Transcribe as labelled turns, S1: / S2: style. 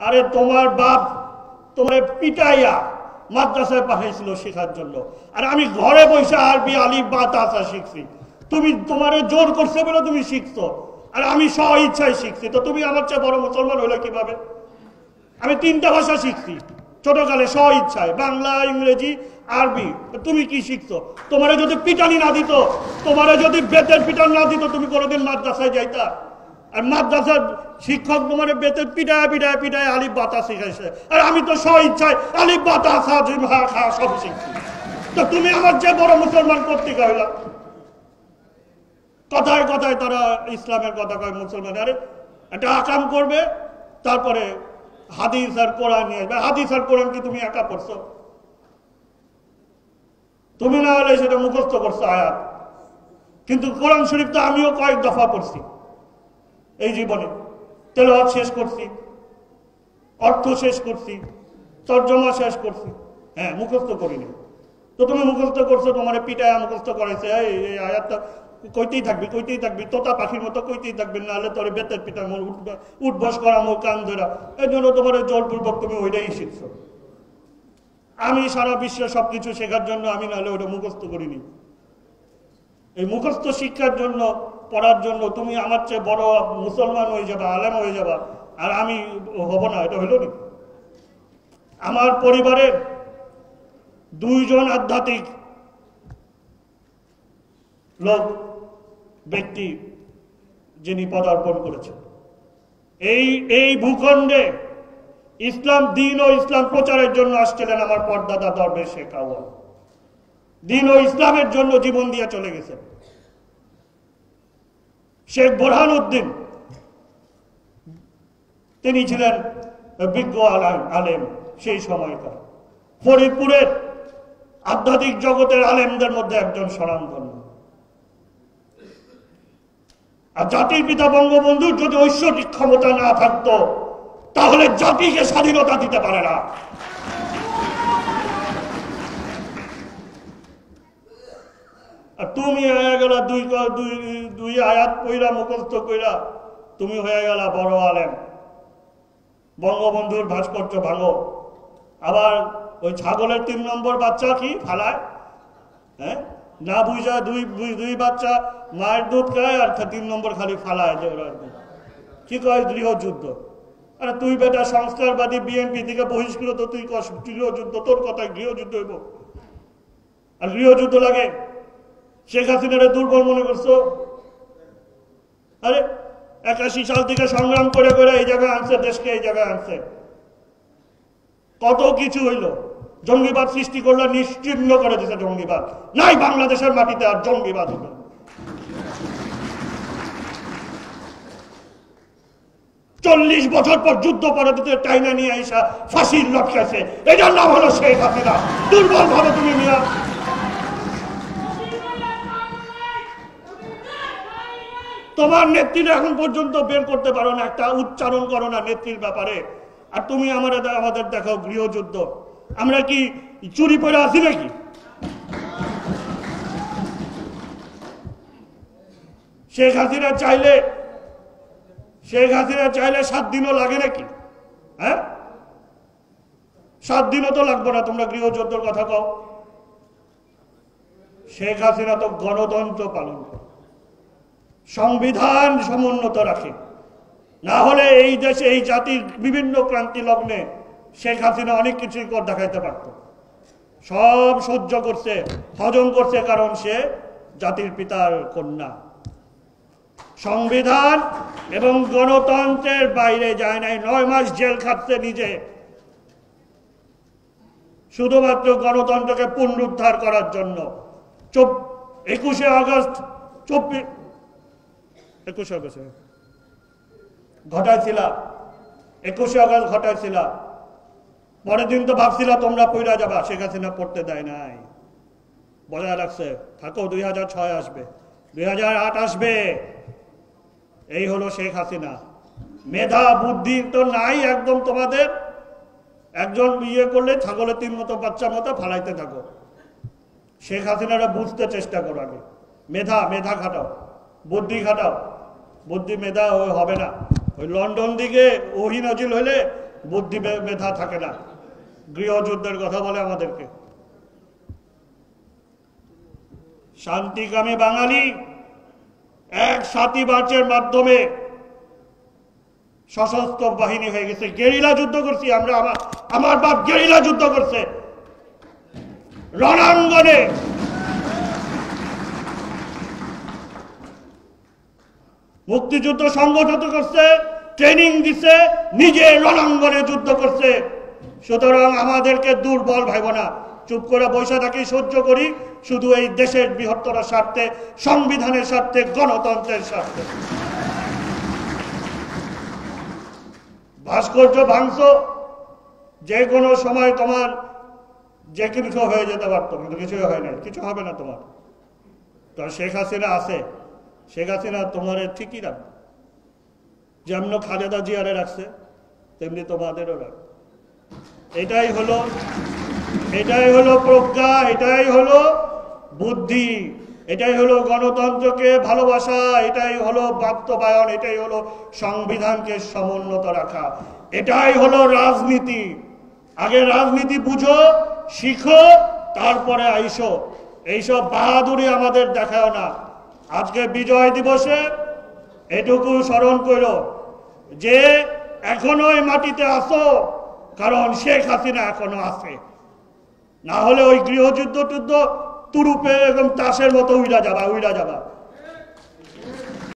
S1: আরে তোমার বাপ তোমার পিটাইয়া মাদ্রাসায় পাঠাইছিল শেখার জন্য, আর আমি ঘরে বসে আরবি আলিফ বা তাসা শিখছি। তুমি তোমারে জোর করছে বলে তুমি শিখছো, আর আমি স্ব ইচ্ছায় শিখছি। তো তুমি আমার চেয়ে বড় মুসলমান হইলে কিভাবে? আমি 3টা ভাষা শিখছি ছোটকালে স্ব ইচ্ছায়, বাংলা, ইংরেজি, আরবি। তুমি কি শিখছো? তোমারে যদি পিটানি না দিত, তোমারে যদি বেতের পিটান না দিত, তুমি কোনোদিন মাদ্রাসায় যাইতা? আর মাদ্রাসার শিক্ষক তোমার বেতের পিটায় পিটায় পিটায় আলিফ বাতা শিখাইছে, আর আমি তো স্ব ইচ্ছায় আলিফ বাতা খা সব শিখছি। তো তুমি আমার চেয়ে বড় মুসলমান করতে হইলা? কথায় কথায় তারা ইসলামের কথা কয় মুসলমান। আরে একটা আকাম করবে, তারপরে হাদিস আর কোরআন নিয়ে আসবে। হাদিস আর কোরআন কি তুমি একা পড়ছো? তুমি না হলে সেটা মুখস্থ করছো আয়াত, কিন্তু কোরআন শরীফ তো আমিও কয়েক দফা পড়ছি এই জীবনে। তেলাওয়াত শেষ করছি, অর্থ শেষ করছি, তর্জমা শেষ করছি, হ্যাঁ মুখস্থ করিনি। তো তুমি মুখস্থ করছো, তোমার পিটায় মুখস্থ করেছে এই আয়াতটা কইতেই থাকবি কইতেই থাকবি, তোতা পাখির মতো কইতেই থাকবি, নাহলে তোর বেতের পিঠা মোর উঠবস করা মোর কান ধরা। এই জন্য তোমার জোরপূর্বক তুমি ওইটাই শিখছো। আমি সারা বিশ্বে সবকিছু শেখার জন্য আমি নাহলে ওইটা মুখস্থ করিনি। এই মুখস্থ শিক্ষার জন্য, পড়ার জন্য তুমি আমার চেয়ে বড় মুসলমান হয়ে যাবা, আলেম হয়ে যাবা, আর আমি হব না, এটা হইল না। আমার পরিবারের 2 জন আধ্যাত্মিক লোক ব্যক্তি যিনি পদার্পণ করেছেন এই ভূখণ্ডে, ইসলাম দিন ও ইসলাম প্রচারের জন্য আসছিলেন আমার পরদাদা দরবেশ শেখ আউয়াল। দিন ও ইসলামের জন্য জীবন দিয়ে চলে গেছেন। শেখ বোরহানউদ্দিন তিনি ছিলেন বিজ্ঞ আলেম সেই সময়কার, ফরিদপুরের আধ্যাত্মিক জগতের আলেমদের মধ্যে একজন স্বনামধন্য। আর জাতির পিতা বঙ্গবন্ধুর যদি ঐশ্বরিক ক্ষমতা না থাকতো, তাহলে জাতিকে স্বাধীনতা দিতে পারে না। আর তুমি হয়ে গেল দুই আয়াত কইরা মুখস্থ কইরা তুমি হয়ে গেল বড় আলেম। বঙ্গবন্ধুর ভাস্কর্য ভাঙো, আবার ওই ছাগলের 3 নম্বর বাচ্চা কি ফালায়, হ্যাঁ না বুঝা দুই বাচ্চা মায়ের দুধ খায়, আর 3 নম্বর খালি ফালায় যে ওরা কি কয় গৃহযুদ্ধ। আরে তুই বেটা সংস্কারবাদী বিএনপি থেকে বহিষ্কৃত, তুই গৃহযুদ্ধ, তোর কথায় গৃহযুদ্ধ হইব? আর গৃহযুদ্ধ লাগে? শেখ হাসিনারে দুর্বল মনে করছো? আরে 81 সাল থেকে সংগ্রাম করে করে এই জায়গায় আনছে, দেশকে এই জায়গায় আনছে। কত কিছু হইল, জঙ্গিবাদ সৃষ্টি করলে নিশ্চিহ্ন করে দিছে জঙ্গিবাদ। নাই বাংলাদেশের মাটিতে আর জঙ্গিবাদ হইল। 40 বছর পর যুদ্ধ পরাজিত টাইনা নিয়ে আইসা ফাঁসির লটকাছে, এটার নাম হলো শেখ হাসিনা। দুর্বল ভাবে তুমি মিয়া তোমার নেত্রীরা এখন পর্যন্ত বের করতে পারো না, একটা উচ্চারণ করো না নেত্রীর ব্যাপারে। আর তুমি আমাদের দেখাও গৃহযুদ্ধ। আমরা কি চুরি পরে আছি নাকি? শেখ হাসিনা চাইলে 7 দিনও লাগে নাকি? হ্যাঁ 7 দিনও তো লাগবে না, তোমরা গৃহযুদ্ধের কথা কও। শেখ হাসিনা তো গণতন্ত্র পালন করে, সংবিধান সমুন্নত রাখে। না হলে এই দেশে এই জাতির বিভিন্ন ক্রান্তি লগ্নে শেখ হাসিনা অনেক কিছুই কর দেখাইতে পারত। সব সহ্য করছে, হজম করছে, কারণ সে জাতির পিতার কন্যা। সংবিধান এবং গণতন্ত্রের বাইরে যায় নাই। 9 মাস জেল খাটছে নিজে, শুধুমাত্র গণতন্ত্রকে পুনরুদ্ধার করার জন্য। 21শে আগস্ট ঘটাইছিল। পরের দিন তো ভাবছিল তোমরা পইরা যাবা, শেখ হাসিনা পড়তে দেয় নাই, বজায় রাখছে। থাকো, 2006 আসবে, 2008 আসবে। এই হলো শেখ হাসিনা। মেধা বুদ্ধি তো নাই একদম তোমাদের। একজন বিয়ে করলে ছাগলের 3 মতো বাচ্চার মতো ফালাইতে থাকো। শেখ হাসিনারা বুঝতে চেষ্টা করো আগে। মেধা খাটাও, বুদ্ধি খাটাও। বুদ্ধি মেধা হবে না। ওই লন্ডন দিকে ওহি নাজিল হলে বুদ্ধি মেধা থাকে না। গৃহযুদ্ধের কথা বলে আমাদেরকে। শান্তিকামী বাঙালি 7ই মার্চের মাধ্যমে সশস্ত্র বাহিনী হয়ে গেছে, গেরিলা যুদ্ধ করছি আমরা। আমার বাপ গেরিলা যুদ্ধ করছে, রণাঙ্গনে। মুক্তিযুদ্ধ সংগঠিত করছে, ট্রেনিং দিছে, নিজে রণাঙ্গনে যুদ্ধ করছে। সুতরাং আমাদেরকে দুর্বল ভাইব না, চুপ করে বৈশা থাকি, সহ্য করি, শুধু এই দেশের বৃহত্তর স্বার্থে, সংবিধানের স্বার্থে, গণতন্ত্রের স্বার্থে। ভাস্কর্য ভাঙছ, যে কোনো সময় তোমার যে কিছু হয়ে যেতে পারতো, কিন্তু কিছুই হয় নাই, কিছু হবে না তোমার। তো শেখ হাসিনা আছে, শেখ হাসিনা তোমার ঠিকই রাখবে, যেমন খালেদা জিয়ারে রাখছে তেমনি তোমাদেরও রাখবে। এটাই হলো প্রজ্ঞা, এটাই হলো বুদ্ধি, এটাই হলো গণতন্ত্রকে ভালোবাসা, এটাই হলো বাস্তবায়ন, এটাই হলো সংবিধানকে সমুন্নত রাখা, এটাই হলো রাজনীতি। আগে রাজনীতি বুঝো, শিখো, তারপরে আইসো। এইসব বাহাদুরি আমাদের দেখাও না। আজকে বিজয় দিবসে এটুকু স্মরণ করো যে এখনো এই মাটিতে আসো, কারণ শেখ হাসিনা এখনো আছে। না হলে ওই গৃহযুদ্ধ তুরুপে এবং তাসের মতো উইরা যাবা।